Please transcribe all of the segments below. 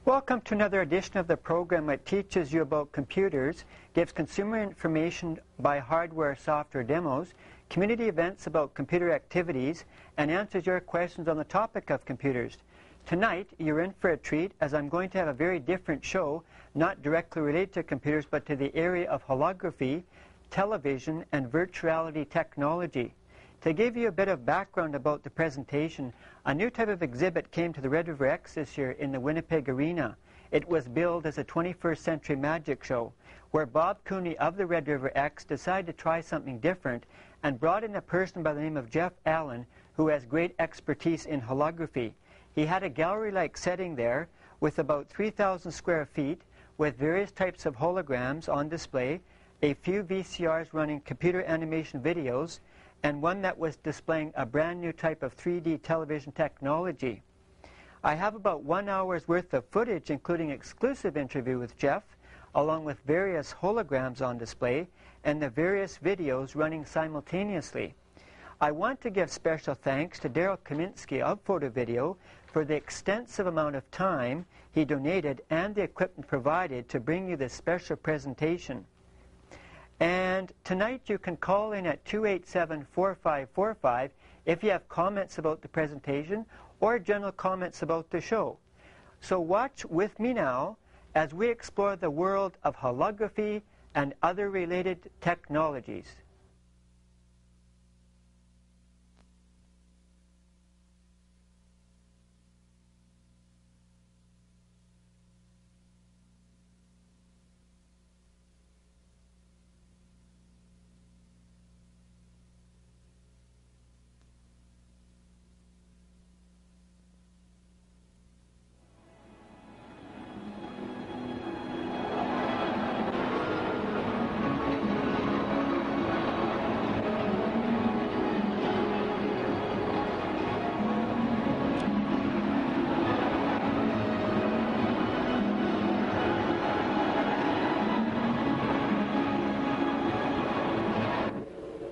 Welcome to another edition of the program that teaches you about computers, gives consumer information by hardware software demos, community events about computer activities, and answers your questions on the topic of computers. Tonight, you're in for a treat, as I'm going to have a very different show, not directly related to computers, but to the area of holography, television, and virtuality technology. To give you a bit of background about the presentation, a new type of exhibit came to the Red River X this year in the Winnipeg Arena. It was billed as a 21st Century Magic Show, where Bob Cooney of the Red River X decided to try something different and brought in a person by the name of Jeff Allen, who has great expertise in holography. He had a gallery-like setting there with about 3,000 square feet with various types of holograms on display, a few VCRs running computer animation videos, and one that was displaying a brand new type of 3D television technology. I have about 1 hour's worth of footage, including exclusive interview with Jeff, along with various holograms on display, and the various videos running simultaneously. I want to give special thanks to Daryl Kaminsky of Photo Video for the extensive amount of time he donated and the equipment provided to bring you this special presentation. And tonight you can call in at 287-4545 if you have comments about the presentation or general comments about the show. So watch with me now as we explore the world of holography and other related technologies.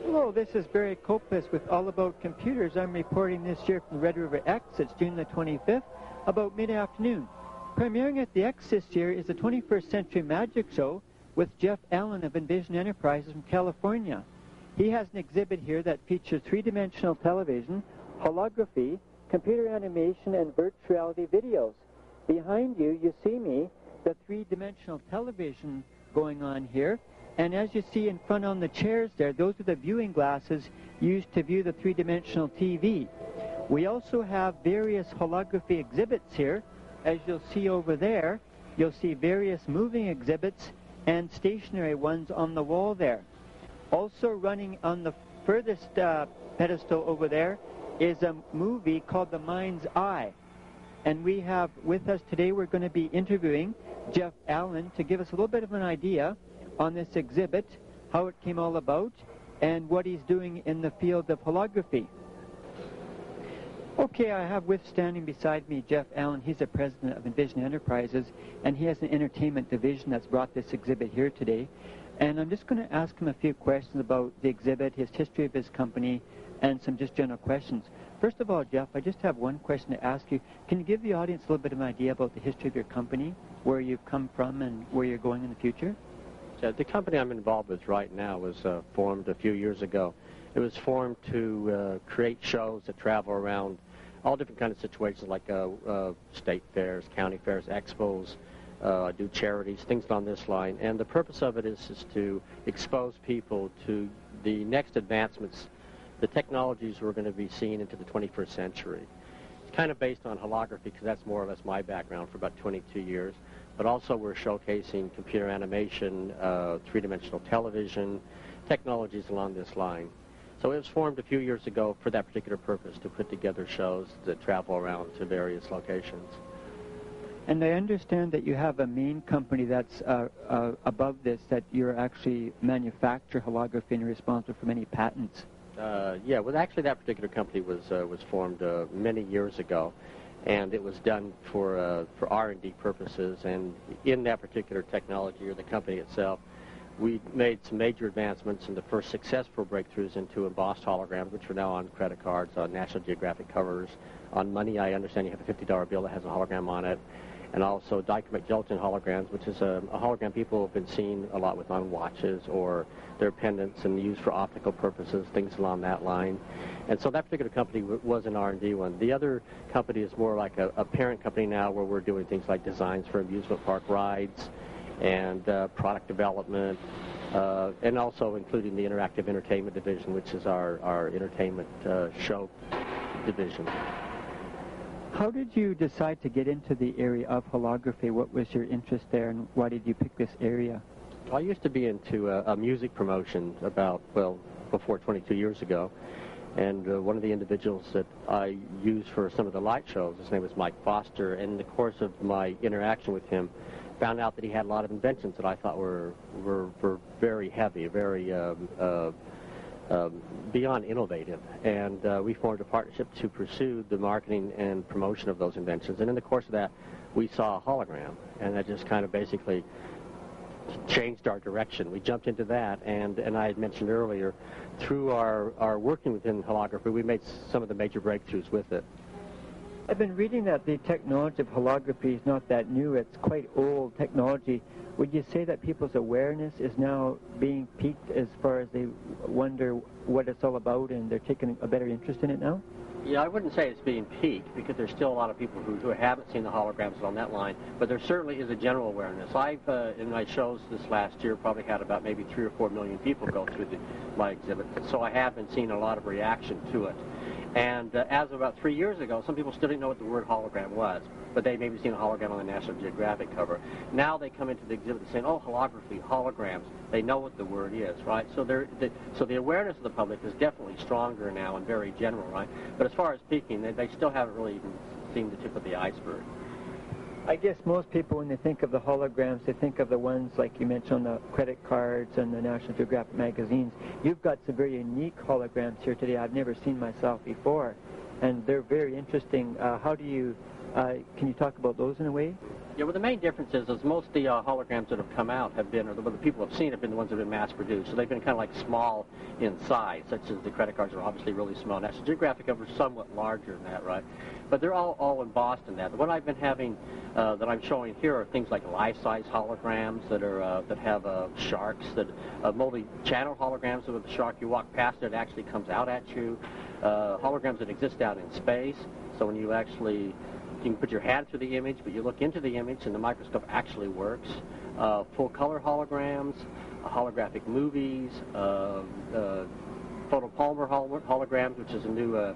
Hello, this is Barry Copus with All About Computers. I'm reporting this year from the Red River X. It's June the 25th, about mid-afternoon. Premiering at the X this year is the 21st Century Magic Show with Jeff Allen of Envision Enterprises from California. He has an exhibit here that features three-dimensional television, holography, computer animation, and virtuality videos. Behind you, you see me, the three-dimensional television going on here. And as you see in front on the chairs there, those are the viewing glasses used to view the three-dimensional TV. We also have various holography exhibits here. As you'll see over there, you'll see various moving exhibits and stationary ones on the wall there. Also running on the furthest pedestal over there is a movie called The Mind's Eye. And we have with us today, we're going to be interviewing Jeff Allen to give us a little bit of an idea on this exhibit, how it came all about, and what he's doing in the field of holography. Okay, I have standing beside me Jeff Allen. He's the president of Envision Enterprises, and he has an entertainment division that's brought this exhibit here today. And I'm just going to ask him a few questions about the exhibit, his history of his company, and some just general questions. First of all, Jeff, I just have one question to ask you. Can you give the audience a little bit of an idea about the history of your company, where you've come from and where you're going in the future? The company I'm involved with right now was formed a few years ago. It was formed to create shows that travel around all different kinds of situations like state fairs, county fairs, expos, do charities, things along this line. And the purpose of it is to expose people to the next advancements, the technologies we're going to be seeing into the 21st century. It's kind of based on holography because that's more or less my background for about 22 years. But also we're showcasing computer animation, three-dimensional television, technologies along this line. So it was formed a few years ago for that particular purpose, to put together shows that travel around to various locations. And I understand that you have a main company that's above this, that you're actually manufacture holography and you're responsible for many patents. Yeah, well actually that particular company was formed many years ago. And it was done for R&D purposes, and in that particular technology, or the company itself, we made some major advancements in the first successful breakthroughs into embossed holograms, which are now on credit cards, on National Geographic covers, on money. I understand you have a $50 bill that has a hologram on it, and also dichromate gelatin holograms, which is a hologram people have been seeing a lot with on watches or their pendants and used for optical purposes, things along that line. And so that particular company was an R&D one. The other company is more like a parent company now, where we're doing things like designs for amusement park rides and product development, and also including the interactive entertainment division, which is our entertainment show division. How did you decide to get into the area of holography? What was your interest there, and why did you pick this area? Well, I used to be into a music promotion before 22 years ago, and one of the individuals that I used for some of the light shows, his name was Mike Foster, and in the course of my interaction with him, found out that he had a lot of inventions that I thought were very heavy, very beyond innovative, and we formed a partnership to pursue the marketing and promotion of those inventions. And in the course of that, we saw a hologram, and that just kind of basically changed our direction. We jumped into that, and I had mentioned earlier, through our working within holography, we made some of the major breakthroughs with it. I've been reading that the technology of holography is not that new. It's quite old technology. Would you say that people's awareness is now being piqued as far as they wonder what it's all about, and they're taking a better interest in it now? Yeah, I wouldn't say it's being peaked, because there's still a lot of people who haven't seen the holograms on that line, but there certainly is a general awareness. I've, in my shows this last year, probably had about maybe 3 or 4 million people go through my exhibit, so I have been seeing a lot of reaction to it. And as of about 3 years ago, some people still didn't know what the word hologram was, but they maybe seen a hologram on the National Geographic cover. Now they come into the exhibit saying, oh, holography, holograms. They know what the word is, right? So so the awareness of the public is definitely stronger now and very general, right? But as far as peaking, they still haven't really even seen the tip of the iceberg. I guess most people, when they think of the holograms, they think of the ones like you mentioned on the credit cards and the National Geographic magazines. You've got some very unique holograms here today I've never seen myself before, and they're very interesting. How do you, can you talk about those in a way? Yeah, well, the main difference is most of the holograms that have come out have been, or the people have seen, have been the ones that have been mass-produced. So they've been kind of like small in size, such as the credit cards are obviously really small. National Geographic are somewhat larger than that, right? But they're all embossed in that. The one I've been having, that I'm showing here, are things like life-size holograms that have sharks, multi-channel holograms with the shark. You walk past it actually comes out at you. Holograms that exist out in space. So when you actually, you can put your hand through the image, but you look into the image and the microscope actually works. Full-color holograms, holographic movies, photopolymer holograms, which is a new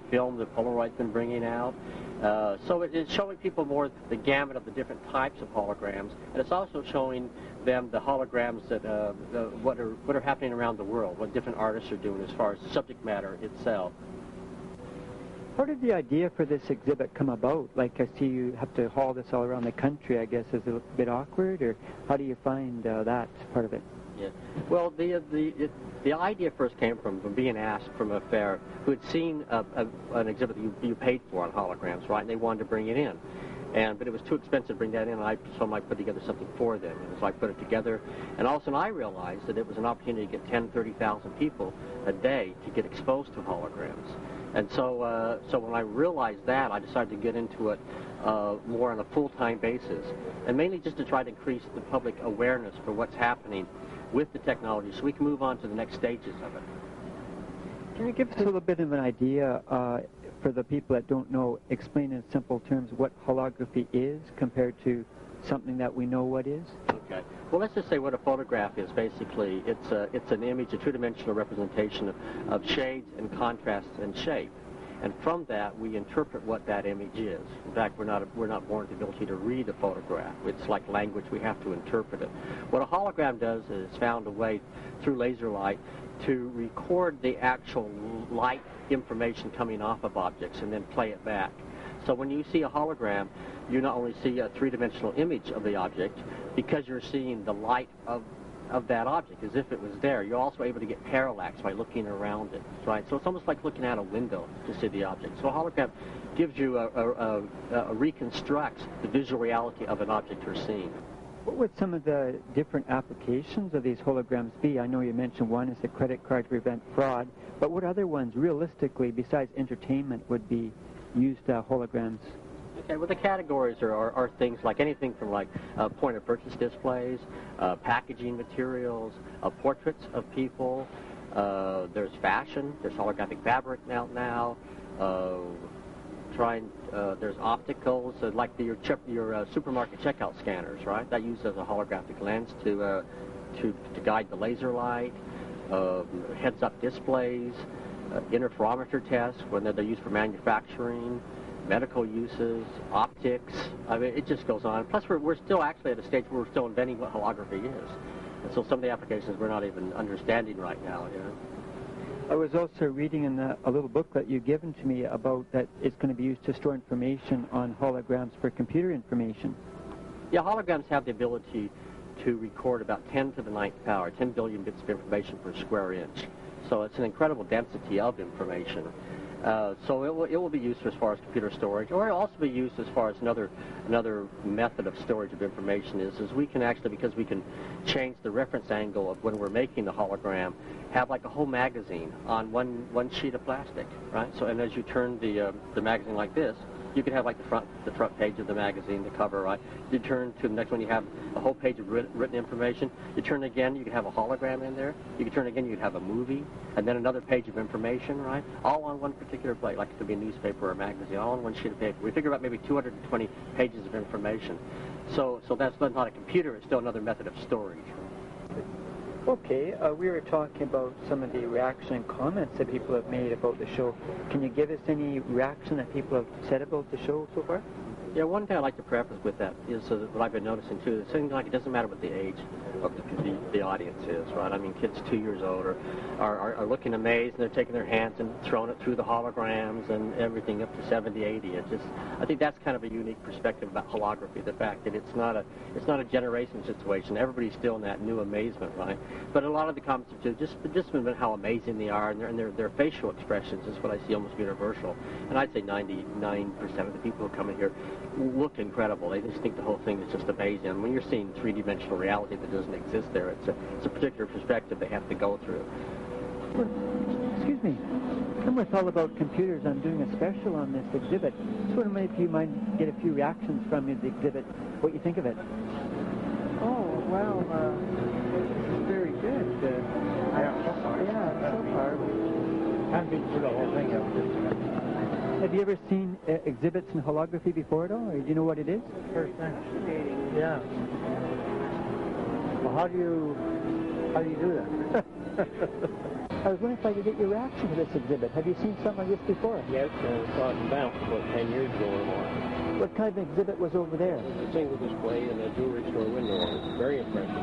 film that Polaroid's been bringing out. So it's showing people more the gamut of the different types of holograms, and it's also showing them the holograms that what are happening around the world, what different artists are doing as far as the subject matter itself. How did the idea for this exhibit come about? Like, I see you have to haul this all around the country, I guess. Is it a bit awkward, or how do you find that part of it? Yeah. Well, the idea first came from being asked from a fair who had seen an exhibit that you paid for on holograms, right? And they wanted to bring it in. But it was too expensive to bring that in, and so I put together something for them. And so I put it together. And all of a sudden I realized that it was an opportunity to get 10,000, 30,000 people a day to get exposed to holograms. And so when I realized that, I decided to get into it more on a full-time basis, and mainly just to try to increase the public awareness for what's happening with the technology so we can move on to the next stages of it. Can you give us a little bit of an idea for the people that don't know, explain in simple terms what holography is compared to something that we know what is? Okay. Well, let's just say what a photograph is. Basically, it's an image, a two-dimensional representation of shades and contrasts and shape. And from that, we interpret what that image is. In fact, we're not born with the ability to read a photograph. It's like language. We have to interpret it. What a hologram does is found a way through laser light to record the actual light information coming off of objects and then play it back. So when you see a hologram, you not only see a three-dimensional image of the object, because you're seeing the light of that object as if it was there. You're also able to get parallax by looking around it, right? So it's almost like looking out a window to see the object. So a hologram gives you reconstructs the visual reality of an object you're seeing. What would some of the different applications of these holograms be? I know you mentioned one is the credit card to prevent fraud, but what other ones realistically, besides entertainment, would be used holograms? Okay, well, the categories are things like anything from like point-of-purchase displays, packaging materials, portraits of people. There's fashion. There's holographic fabric now. There's opticals, like your supermarket checkout scanners, right? That uses a holographic lens to guide the laser light. Heads-up displays, interferometer tests when they're used for manufacturing, medical uses, optics. I mean, it just goes on. Plus, we're still actually at a stage where we're still inventing what holography is. And so some of the applications we're not even understanding right now, you know. I was also reading in a little booklet you've given to me about that it's going to be used to store information on holograms for computer information. Yeah, holograms have the ability to record about 10 to the 9th power, 10 billion bits of information per square inch. So it's an incredible density of information. So it will be used as far as computer storage, or it'll also be used as far as another method of storage of information is we can actually, because we can change the reference angle of when we're making the hologram, have like a whole magazine on one sheet of plastic, right? So, and as you turn the magazine like this, you could have like the front page of the magazine, the cover, right? You turn to the next one, you have a whole page of written information. You turn again, you could have a hologram in there. You could turn again, you could have a movie, and then another page of information, right? All on one particular plate, like it could be a newspaper or a magazine, all on one sheet of paper. We figure about maybe 220 pages of information. So that's not a computer, it's still another method of storage. Okay, we were talking about some of the reaction and comments that people have made about the show. Can you give us any reaction that people have said about the show so far? Yeah, one thing I'd like to preface with that is what I've been noticing too. It seems like it doesn't matter what the age of the audience is, right? I mean, kids 2 years old are looking amazed, and they're taking their hands and throwing it through the holograms and everything up to 70, 80. I think that's kind of a unique perspective about holography. The fact that it's not a generation situation. Everybody's still in that new amazement, right? But a lot of the comments have just been how amazing they are, and their facial expressions is what I see almost universal. And I'd say 99% of the people who come in here look incredible. They just think the whole thing is just amazing. And when you're seeing three-dimensional reality that doesn't exist there, it's a particular perspective they have to go through. Well, excuse me. I'm with All About Computers. I'm doing a special on this exhibit. Just wondering if you might get a few reactions from the exhibit. What you think of it? Oh, well, very good. So far. I've been through the whole thing. Have you ever seen exhibits in holography before at all, or do you know what it is? First time. Yeah. Well, how do you do that? I was wondering if I could get your reaction to this exhibit. Have you seen something like this before? Yes, I saw it in Banff about 10 years ago or more. What kind of exhibit was over there? It was a single display in a jewelry store window. It was very impressive.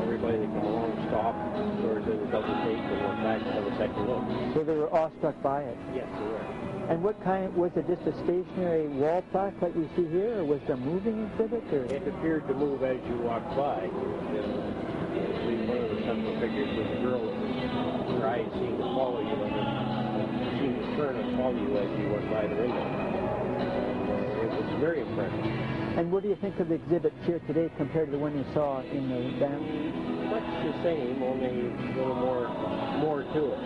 Everybody that came along stopped, or did a double take, and went back to have a second look. So they were awestruck by it. Yes, they were. And what kind, was it just a stationary wall plaque like we see here, or was it a moving exhibit? Or? It appeared to move as you walked by. One of the central figures was a girl with her eyes seemed to follow you, and seemed to turn and follow you as you went by the window. It was very impressive. And what do you think of the exhibits here today compared to the one you saw in the band? Much the same, only a little more to it.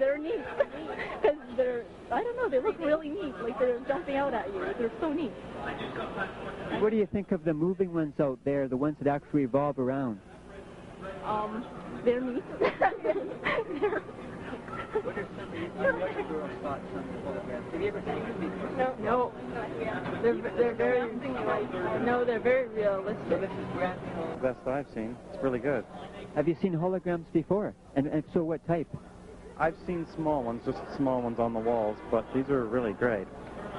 They're neat, because I don't know, they look really neat, like they're jumping out at you. They're so neat. What do you think of the moving ones out there, the ones that actually revolve around? They're neat. What are some of your girls' thoughts on the photographs? Have you ever seen them before? No. They're very realistic. So this is brand new. Best that I've seen. It's really good. Have you seen holograms before? And if so, what type? I've seen small ones, just small ones on the walls, but these are really great.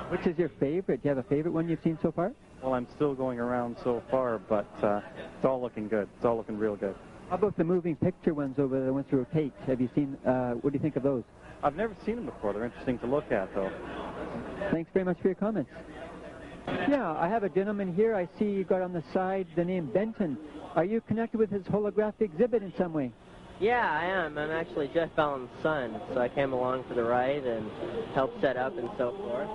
Which is your favorite? Do you have a favorite one you've seen so far? Well, I'm still going around so far, but it's all looking good. It's all looking real good. How about the moving picture ones over there, the ones that rotate? Have you seen, what do you think of those? I've never seen them before. They're interesting to look at, though. Thanks very much for your comments. Yeah, I have a gentleman here. I see you got on the side the name Benton. Are you connected with his holographic exhibit in some way? Yeah, I am. I'm actually Jeff Allen's son, so I came along for the ride and helped set up and so forth.